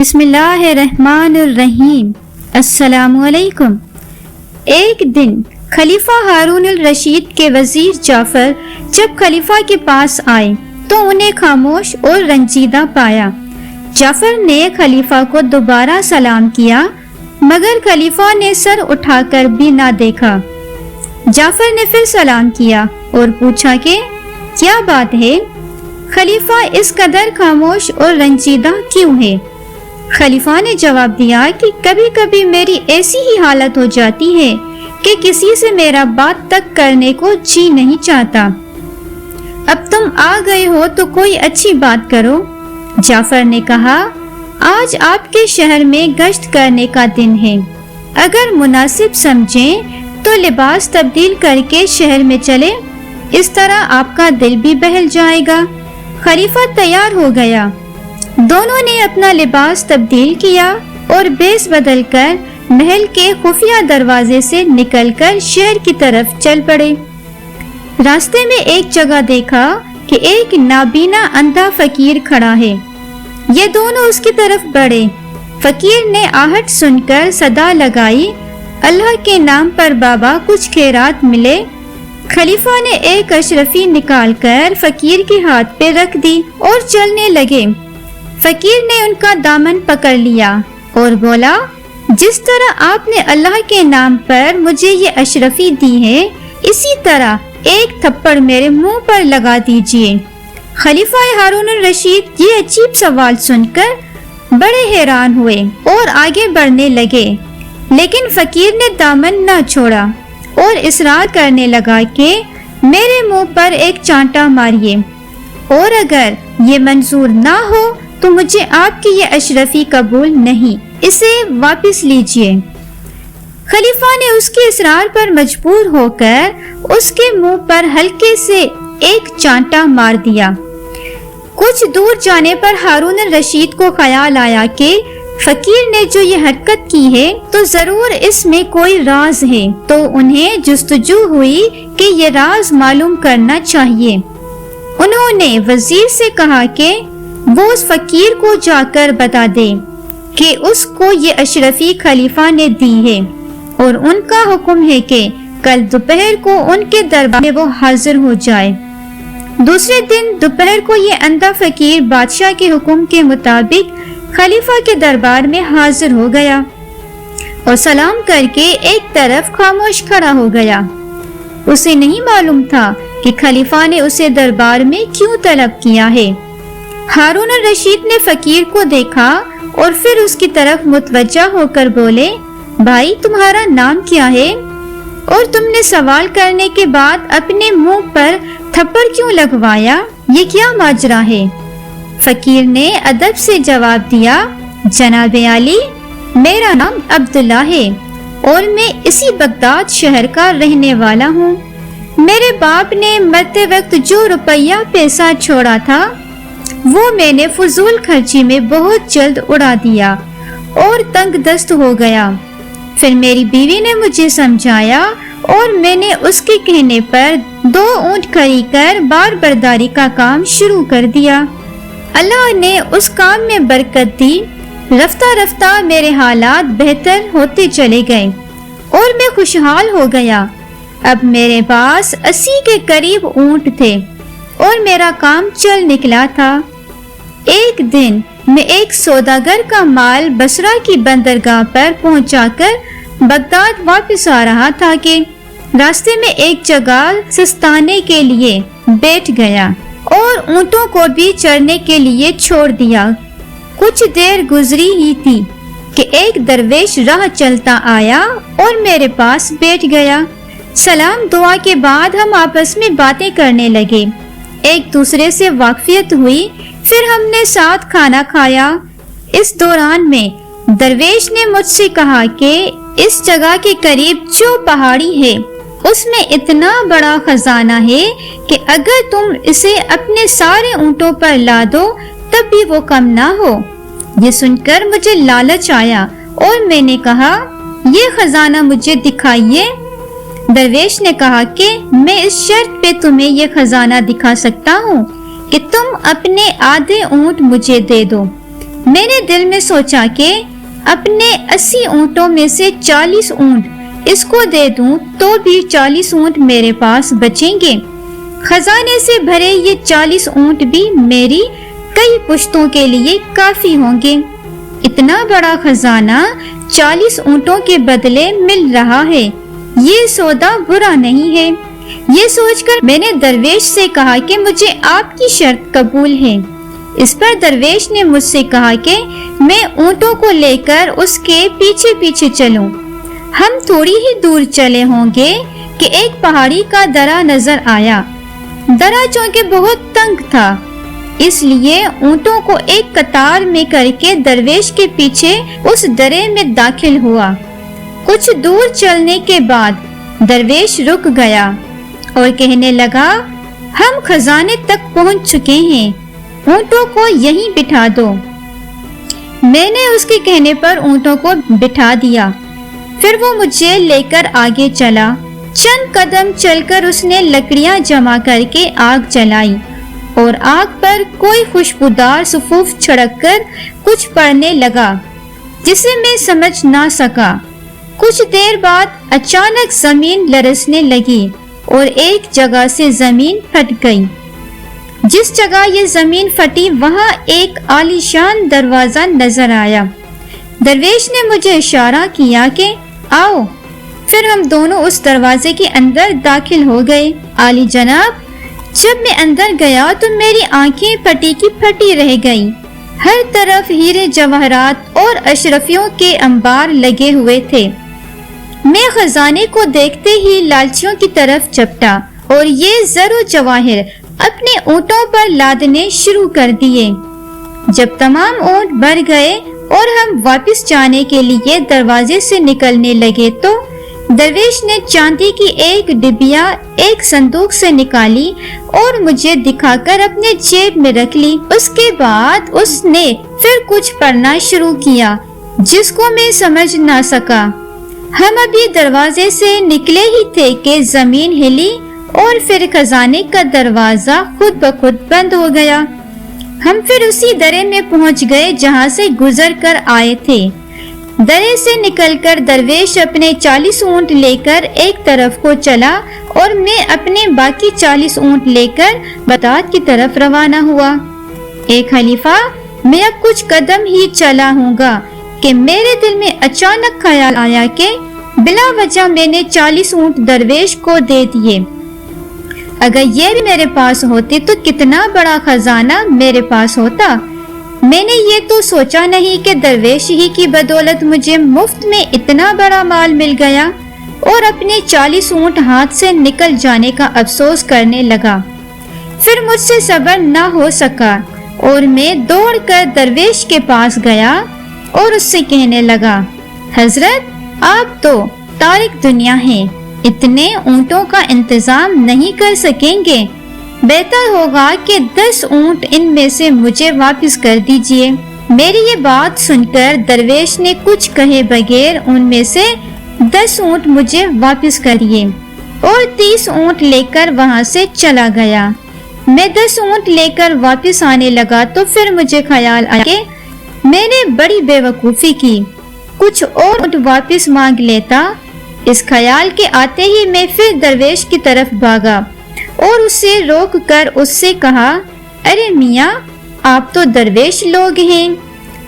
بسم اللہ الرحمن الرحیم۔ السلام علیکم۔ ایک دن خلیفہ ہارون الرشید کے وزیر جعفر جب خلیفہ کے پاس آئے تو انہیں خاموش اور رنجیدہ پایا۔ جعفر نے خلیفہ کو دوبارہ سلام کیا مگر خلیفہ نے سر اٹھا کر بھی نہ دیکھا۔ جعفر نے پھر سلام کیا اور پوچھا کہ کیا بات ہے؟ خلیفہ اس قدر خاموش اور رنجیدہ کیوں ہے؟ خلیفہ نے جواب دیا کہ کبھی کبھی میری ایسی ہی حالت ہو جاتی ہے کہ کسی سے میرا بات تک کرنے کو جی نہیں چاہتا۔ اب تم آ گئے ہو تو کوئی اچھی بات کرو۔ جعفر نے کہا آج آپ کے شہر میں گشت کرنے کا دن ہے، اگر مناسب سمجھیں تو لباس تبدیل کر کے شہر میں چلے، اس طرح آپ کا دل بھی بہل جائے گا۔ خلیفہ تیار ہو گیا۔ دونوں نے اپنا لباس تبدیل کیا اور بیس بدل کر محل کے خفیہ دروازے سے نکل کر شہر کی طرف چل پڑے۔ راستے میں ایک جگہ دیکھا کہ ایک نابینا اندھا فقیر کھڑا ہے۔ یہ دونوں اس کی طرف بڑھے۔ فقیر نے آہٹ سن کر صدا لگائی، اللہ کے نام پر بابا کچھ خیرات ملے۔ خلیفہ نے ایک اشرفی نکال کر فقیر کے ہاتھ پہ رکھ دی اور چلنے لگے۔ فقیر نے ان کا دامن پکڑ لیا اور بولا جس طرح آپ نے اللہ کے نام پر مجھے یہ اشرفی دی ہے، اسی طرح ایک تھپڑ میرے منہ پر لگا دیجئے۔ خلیفہ ہارون الرشید یہ عجیب سوال سن کر بڑے حیران ہوئے اور آگے بڑھنے لگے، لیکن فقیر نے دامن نہ چھوڑا اور اصرار کرنے لگا کہ میرے منہ پر ایک چانٹا ماریے، اور اگر یہ منظور نہ ہو تو مجھے آپ کی یہ اشرفی قبول نہیں، اسے واپس لیجئے۔ خلیفہ نے اس کے اصرار پر مجبور ہو کر اس کے منہ پر ہلکے سے ایک چانٹا مار دیا۔ کچھ دور جانے پر ہارون الرشید کو خیال آیا کہ فقیر نے جو یہ حرکت کی ہے تو ضرور اس میں کوئی راز ہے، تو انہیں جستجو ہوئی کہ یہ راز معلوم کرنا چاہیے۔ انہوں نے وزیر سے کہا کہ وہ اس فقیر کو جا کر بتا دے کہ اس کو یہ اشرفی خلیفہ نے دی ہے اور ان کا حکم ہے کہ کل دوپہر کو ان کے دربار میں وہ حاضر ہو جائے۔ دوسرے دن دوپہر کو یہ اندھا فقیر بادشاہ کے حکم کے مطابق خلیفہ کے دربار میں حاضر ہو گیا اور سلام کر کے ایک طرف خاموش کھڑا ہو گیا۔ اسے نہیں معلوم تھا کہ خلیفہ نے اسے دربار میں کیوں طلب کیا ہے۔ ہارون الرشید نے فقیر کو دیکھا اور پھر اس کی طرف متوجہ ہو کر بولے بھائی تمہارا نام کیا ہے اور تم نے سوال کرنے کے بعد اپنے منہ پر تھپڑ کیوں لگوایا، یہ کیا ماجرا ہے؟ فقیر نے ادب سے جواب دیا جناب عالی، میرا نام عبداللہ ہے اور میں اسی بغداد شہر کا رہنے والا ہوں۔ میرے باپ نے مرتے وقت جو روپیہ پیسہ چھوڑا تھا وہ میں نے فضول خرچی میں بہت جلد اڑا دیا اور تنگ دست ہو گیا۔ پھر میری بیوی نے مجھے سمجھایا اور میں نے اس کے کہنے پر 2 اونٹ خرید کر بار برداری کا کام شروع کر دیا۔ اللہ نے اس کام میں برکت دی، رفتہ رفتہ میرے حالات بہتر ہوتے چلے گئے اور میں خوشحال ہو گیا۔ اب میرے پاس 80 کے قریب اونٹ تھے اور میرا کام چل نکلا تھا۔ ایک دن میں ایک سوداگر کا مال بصرہ کی بندرگاہ پر پہنچا کر بغداد واپس آ رہا تھا کہ راستے میں ایک جگہ سستانے کے لیے بیٹھ گیا اور اونٹوں کو بھی چرنے کے لیے چھوڑ دیا۔ کچھ دیر گزری ہی تھی کہ ایک درویش راہ چلتا آیا اور میرے پاس بیٹھ گیا۔ سلام دعا کے بعد ہم آپس میں باتیں کرنے لگے، ایک دوسرے سے واقفیت ہوئی، پھر ہم نے ساتھ کھانا کھایا۔ اس دوران میں درویش نے مجھ سے کہا کہ اس جگہ کے قریب جو پہاڑی ہے اس میں اتنا بڑا خزانہ ہے کہ اگر تم اسے اپنے سارے اونٹوں پر لا دو تب بھی وہ کم نہ ہو۔ یہ سن کر مجھے لالچ آیا اور میں نے کہا یہ خزانہ مجھے دکھائیے۔ درویش نے کہا کہ میں اس شرط پہ تمہیں یہ خزانہ دکھا سکتا ہوں کہ تم اپنے آدھے اونٹ مجھے دے دو۔ میں نے دل میں سوچا کہ اپنے 80 اونٹوں میں سے 40 اونٹ اس کو دے دوں تو بھی 40 اونٹ میرے پاس بچیں گے۔ خزانے سے بھرے یہ 40 اونٹ بھی میری کئی پشتوں کے لیے کافی ہوں گے۔ اتنا بڑا خزانہ 40 اونٹوں کے بدلے مل رہا ہے، یہ سودا برا نہیں ہے۔ یہ سوچ کر میں نے درویش سے کہا کہ مجھے آپ کی شرط قبول ہے۔ اس پر درویش نے مجھ سے کہا کہ میں اونٹوں کو لے کر اس کے پیچھے پیچھے چلوں۔ ہم تھوڑی ہی دور چلے ہوں گے کہ ایک پہاڑی کا درہ نظر آیا۔ درہ چونکہ بہت تنگ تھا، اس لیے اونٹوں کو ایک قطار میں کر کے درویش کے پیچھے اس درے میں داخل ہوا۔ کچھ دور چلنے کے بعد درویش رک گیا اور کہنے لگا، ہم خزانے تک پہنچ چکے ہیں، اونٹوں کو یہیں بٹھا دو۔ میں نے اس کے کہنے پر اونٹوں کو بٹھا دیا، پھر وہ مجھے لے کر آگے چلا۔ چند قدم چل کر اس نے لکڑیاں جمع کر کے آگ جلائی اور آگ پر کوئی خوشبودار سفوف چھڑک کر کچھ پڑھنے لگا جسے میں سمجھ نہ سکا۔ کچھ دیر بعد اچانک زمین لرزنے لگی اور ایک جگہ سے زمین پھٹ گئی۔ جس جگہ یہ زمین پھٹی وہاں ایک عالیشان دروازہ نظر آیا۔ درویش نے مجھے اشارہ کیا کہ آؤ، پھر ہم دونوں اس دروازے کے اندر داخل ہو گئے۔ عالی جناب، جب میں اندر گیا تو میری آنکھیں پھٹی کی پھٹی رہ گئیں۔ ہر طرف ہیرے جواہرات اور اشرفیوں کے انبار لگے ہوئے تھے۔ میں خزانے کو دیکھتے ہی لالچیوں کی طرف چپٹا اور یہ زر و جواہر اپنے اونٹوں پر لادنے شروع کر دیے۔ جب تمام اونٹ بھر گئے اور ہم واپس جانے کے لیے دروازے سے نکلنے لگے تو درویش نے چاندی کی ایک ڈبیا ایک صندوق سے نکالی اور مجھے دکھا کر اپنے جیب میں رکھ لی۔ اس کے بعد اس نے پھر کچھ پڑھنا شروع کیا جس کو میں سمجھ نہ سکا۔ ہم ابھی دروازے سے نکلے ہی تھے کہ زمین ہلی اور پھر خزانے کا دروازہ خود بخود بند ہو گیا۔ ہم پھر اسی درے میں پہنچ گئے جہاں سے گزر کر آئے تھے۔ درے سے نکل کر درویش اپنے 40 اونٹ لے کر ایک طرف کو چلا اور میں اپنے باقی 40 اونٹ لے کر بغداد کی طرف روانہ ہوا۔ ایک خلیفہ، میں اب کچھ قدم ہی چلا ہوں گا کہ میرے دل میں اچانک خیال آیا کہ بلا وجہ میں نے 40 اونٹ درویش کو دے دیے۔ اگر یہ بھی میرے پاس ہوتے تو کتنا بڑا خزانہ میرے پاس ہوتا۔ میں نے یہ تو سوچا نہیں کہ درویش ہی کی بدولت مجھے مفت میں اتنا بڑا مال مل گیا، اور اپنے 40 اونٹ ہاتھ سے نکل جانے کا افسوس کرنے لگا۔ پھر مجھ سے صبر نہ ہو سکا اور میں دوڑ کر درویش کے پاس گیا اور اس سے کہنے لگا، حضرت، آپ تو تارک دنیا ہیں، اتنے اونٹوں کا انتظام نہیں کر سکیں گے، بہتر ہوگا کہ 10 اونٹ ان میں سے مجھے واپس کر دیجئے۔ میری یہ بات سن کر درویش نے کچھ کہے بغیر ان میں سے 10 اونٹ مجھے واپس کر دیے اور 30 اونٹ لے کر وہاں سے چلا گیا۔ میں 10 اونٹ لے کر واپس آنے لگا تو پھر مجھے خیال آیا کہ میں نے بڑی بے وقوفی کی، کچھ اور اونٹ واپس مانگ لیتا۔ اس خیال کے آتے ہی میں پھر درویش کی طرف بھاگا اور اسے روک کر اس سے کہا، ارے میاں، آپ تو درویش لوگ ہیں،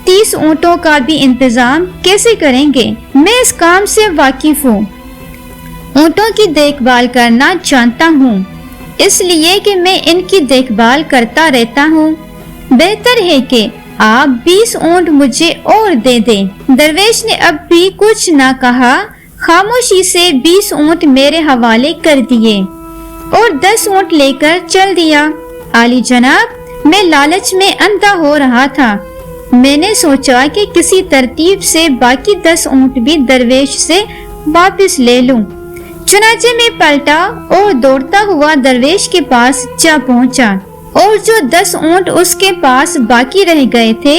30 اونٹوں کا بھی انتظام کیسے کریں گے؟ میں اس کام سے واقف ہوں، اونٹوں کی دیکھ بھال کرنا جانتا ہوں، اس لیے کہ میں ان کی دیکھ بھال کرتا رہتا ہوں، بہتر ہے کہ آپ 20 اونٹ مجھے اور دے دیں۔ درویش نے اب بھی کچھ نہ کہا، خاموشی سے 20 اونٹ میرے حوالے کر دیے اور 10 اونٹ لے کر چل دیا۔ عالی جناب، میں لالچ میں اندھا ہو رہا تھا۔ میں نے سوچا کہ کسی ترتیب سے باقی 10 اونٹ بھی درویش سے واپس لے لوں۔ چنانچہ میں پلٹا اور دوڑتا ہوا درویش کے پاس جا پہنچا، اور جو 10 اونٹ اس کے پاس باقی رہ گئے تھے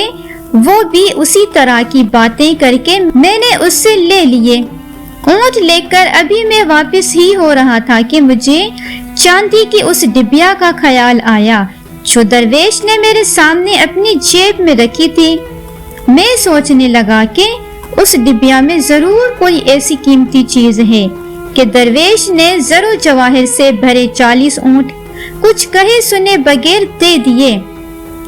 وہ بھی اسی طرح کی باتیں کر کے میں نے اس سے لے لیے۔ اونٹ لے کر ابھی میں واپس ہی ہو رہا تھا کہ مجھے چاندی کی اس ڈبیا کا خیال آیا جو درویش نے میرے سامنے اپنی جیب میں رکھی تھی۔ میں سوچنے لگا کہ اس ڈبیا میں ضرور کوئی ایسی قیمتی چیز ہے کہ درویش نے زر و جواہر سے بھرے 40 اونٹ کچھ کہے سنے بغیر دے دیے۔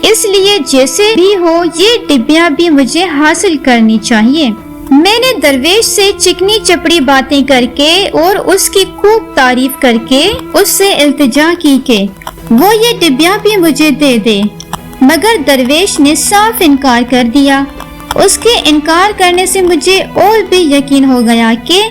اس لیے جیسے بھی ہو یہ ڈبیا بھی مجھے حاصل کرنی چاہیے۔ میں نے درویش سے چکنی چپڑی باتیں کر کے اور اس کی خوب تعریف کر کے اس سے التجا کی کہ وہ یہ ڈبیا بھی مجھے دے دے، مگر درویش نے صاف انکار کر دیا۔ اس کے انکار کرنے سے مجھے اور بھی یقین ہو گیا کہ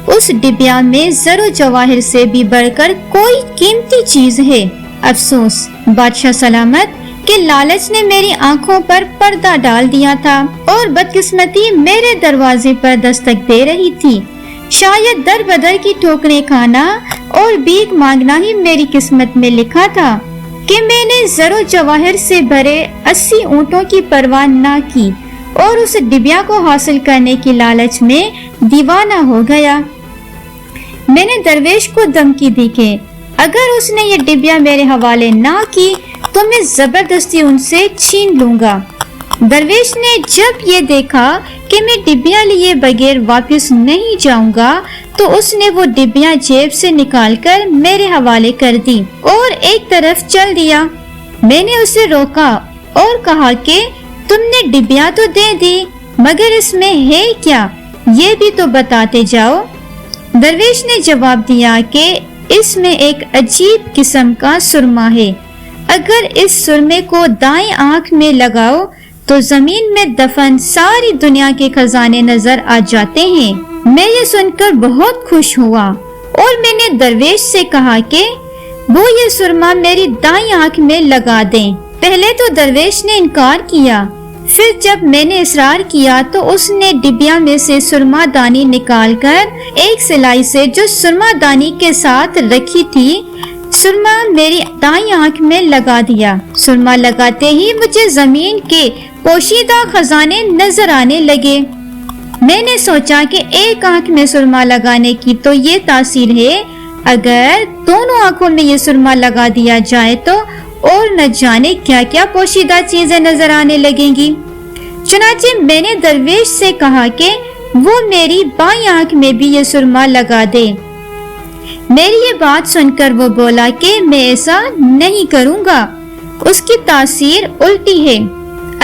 اس ڈبیا میں زر و جواہر سے بھی بڑھ کر کوئی قیمتی چیز ہے۔ افسوس بادشاہ سلامت کہ لالچ نے میری آنکھوں پر پردہ ڈال دیا تھا اور بدقسمتی میرے دروازے پر دستک دے رہی تھی۔ شاید در بدر کی ٹھوکریں کھانا اور بھیک مانگنا ہی میری قسمت میں لکھا تھا کہ میں نے زر و جواہر سے بھرے 80 اونٹوں کی پرواہ نہ کی اور اس ڈبیا کو حاصل کرنے کی لالچ میں دیوانہ ہو گیا۔ میں نے درویش کو دھمکی دی کہ اگر اس نے یہ ڈبیا میرے حوالے نہ کی تو میں زبردستی ان سے چھین لوں گا۔ درویش نے جب یہ دیکھا کہ میں ڈبیا لیے بغیر واپس نہیں جاؤں گا تو اس نے وہ ڈبیا جیب سے نکال کر میرے حوالے کر دی اور ایک طرف چل دیا۔ میں نے اسے روکا اور کہا کہ تم نے ڈبیا تو دے دی مگر اس میں ہے کیا یہ بھی تو بتاتے جاؤ۔ درویش نے جواب دیا کہ اس میں ایک عجیب قسم کا سرما ہے، اگر اس سرمے کو دائیں آنکھ میں لگاؤ تو زمین میں دفن ساری دنیا کے خزانے نظر آ جاتے ہیں۔ میں یہ سن کر بہت خوش ہوا اور میں نے درویش سے کہا کہ وہ یہ سرما میری دائیں آنکھ میں لگا دیں۔ پہلے تو درویش نے انکار کیا، پھر جب میں نے اصرار کیا تو اس نے ڈبیا میں سے سرما دانی نکال کر ایک سلائی سے جو سرما دانی کے ساتھ رکھی تھی سرما میری دائیں آنکھ میں لگا دیا۔ سرما لگاتے ہی مجھے زمین کے پوشیدہ خزانے نظر آنے لگے۔ میں نے سوچا کہ ایک آنکھ میں سرما لگانے کی تو یہ تاثیر ہے، اگر دونوں آنکھوں میں یہ سرما لگا دیا جائے تو اور نہ جانے کیا کیا پوشیدہ چیزیں نظر آنے لگیں گی۔ چنانچہ میں نے درویش سے کہا کہ وہ میری بائیں آنکھ میں بھی یہ سرما لگا دے۔ میری یہ بات سن کر وہ بولا کہ میں ایسا نہیں کروں گا، اس کی تاثیر الٹی ہے،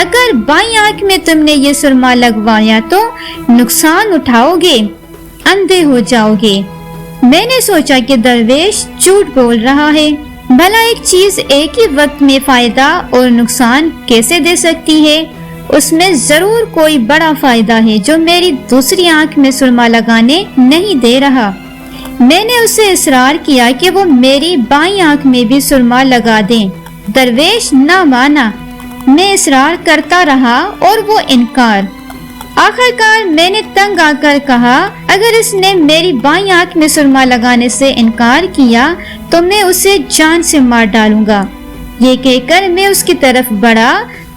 اگر بائیں آنکھ میں تم نے یہ سرما لگوایا تو نقصان اٹھاؤ گے، اندھے ہو جاؤ گے۔ میں نے سوچا کہ درویش جھوٹ بول رہا ہے، بھلا ایک چیز ایک ہی وقت میں فائدہ اور نقصان کیسے دے سکتی ہے؟ اس میں ضرور کوئی بڑا فائدہ ہے جو میری دوسری آنکھ میں سرما لگانے نہیں دے رہا۔ میں نے اسے اصرار کیا کہ وہ میری بائیں آنکھ میں بھی سرما لگا دیں۔ درویش نہ مانا، میں اصرار کرتا رہا اور وہ انکار۔ آخرکار میں نے تنگ آ کر کہا اگر اس نے میری بائیں آنکھ میں سرما لگانے سے انکار کیا تو میں اسے جان سے مار ڈالوں گا۔ یہ کہہ کر میں اس کی طرف بڑھا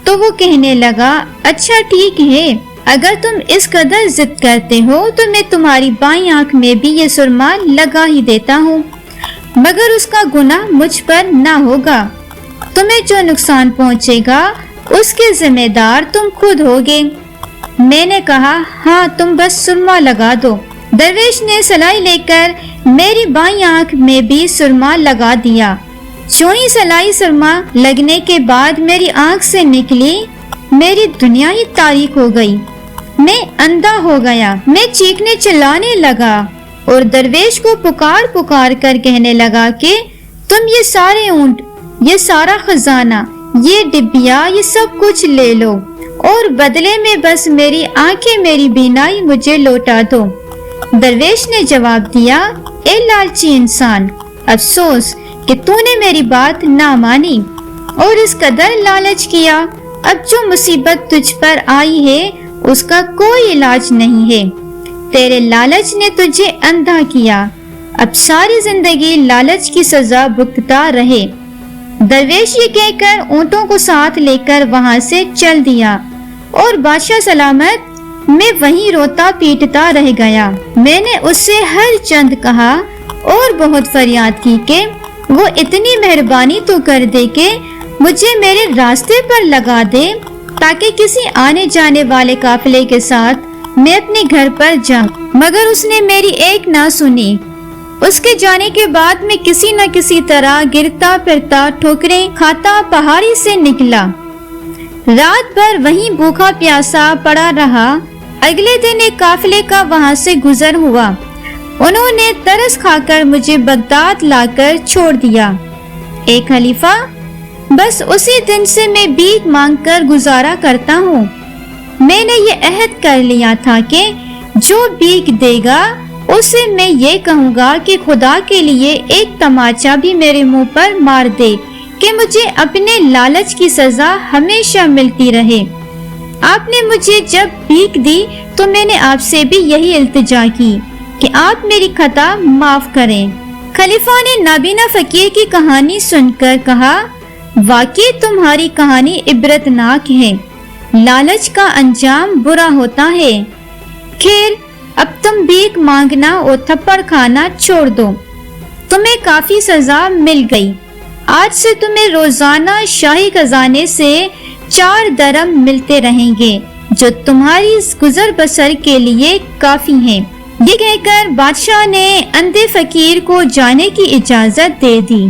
تو وہ کہنے لگا اچھا ٹھیک ہے، اگر تم اس قدر ضد کرتے ہو تو میں تمہاری بائیں آنکھ میں بھی یہ سرما لگا ہی دیتا ہوں، مگر اس کا گناہ مجھ پر نہ ہوگا۔ تمہیں جو نقصان پہنچے گا اس کے ذمہ دار تم خود ہوگے۔ میں نے کہا ہاں تم بس سرما لگا دو۔ درویش نے سلائی لے کر میری بائیں آنکھ میں بھی سرما لگا دیا۔ چوئی سلائی سرما لگنے کے بعد میری آنکھ سے نکلی، میری دنیا ہی تاریک ہو گئی، میں اندھا ہو گیا۔ میں چیخنے چلانے لگا اور درویش کو پکار پکار کر کہنے لگا کہ تم یہ سارے اونٹ، یہ سارا خزانہ، یہ ڈبیا، یہ سب کچھ لے لو اور بدلے میں بس میری آنکھیں، میری بینائی مجھے لوٹا دو۔ درویش نے جواب دیا اے لالچی انسان، افسوس کہ تو نے میری بات نہ مانی اور اس قدر لالچ کیا، اب جو مصیبت تجھ پر آئی ہے اس کا کوئی علاج نہیں ہے، تیرے لالچ نے تجھے اندھا کیا، اب ساری زندگی لالچ کی سزا بھگتتا رہے۔ درویش یہ کہہ کر اونٹوں کو ساتھ لے کر وہاں سے چل دیا اور بادشاہ سلامت میں وہیں روتا پیٹتا رہ گیا۔ میں نے اس سے ہر چند کہا اور بہت فریاد کی کہ وہ اتنی مہربانی تو کر دے کہ مجھے میرے راستے پر لگا دے تاکہ کسی آنے جانے والے قافلے کے ساتھ میں اپنے گھر پر جاؤں، مگر اس نے میری ایک نہ سنی۔ اس کے جانے کے بعد میں کسی نہ کسی طرح گرتا پھرتا ٹھوکریں کھاتا پہاڑی سے نکلا۔ رات بھر وہیں بھوکا پیاسا پڑا رہا۔ اگلے دن ایک قافلے کا وہاں سے گزر ہوا۔ انہوں نے ترس کھا کر مجھے بغداد لا کر چھوڑ دیا۔ اے خلیفہ، بس اسی دن سے میں بھیک مانگ کر گزارا کرتا ہوں۔ میں نے یہ عہد کر لیا تھا کہ جو بھیک دے گا اسے میں یہ کہوں گا کہ خدا کے لیے ایک تماچا بھی میرے منہ پر مار دے کہ مجھے اپنے لالچ کی سزا ہمیشہ ملتی رہے۔ آپ نے مجھے جب بھیک دی تو میں نے آپ سے بھی یہی التجا کی کہ آپ میری خطا معاف کریں۔ خلیفہ نے نابینا فقیر کی کہانی سن کر کہا، واقعی تمہاری کہانی عبرتناک ہے۔ لالچ کا انجام برا ہوتا ہے۔ خیر، اب تم بھیک مانگنا اور تھپڑ کھانا چھوڑ دو، تمہیں کافی سزا مل گئی۔ آج سے تمہیں روزانہ شاہی خزانے سے 4 درم ملتے رہیں گے، جو تمہاری گزر بسر کے لیے کافی ہیں۔ یہ کہہ کر بادشاہ نے اندھے فقیر کو جانے کی اجازت دے دی۔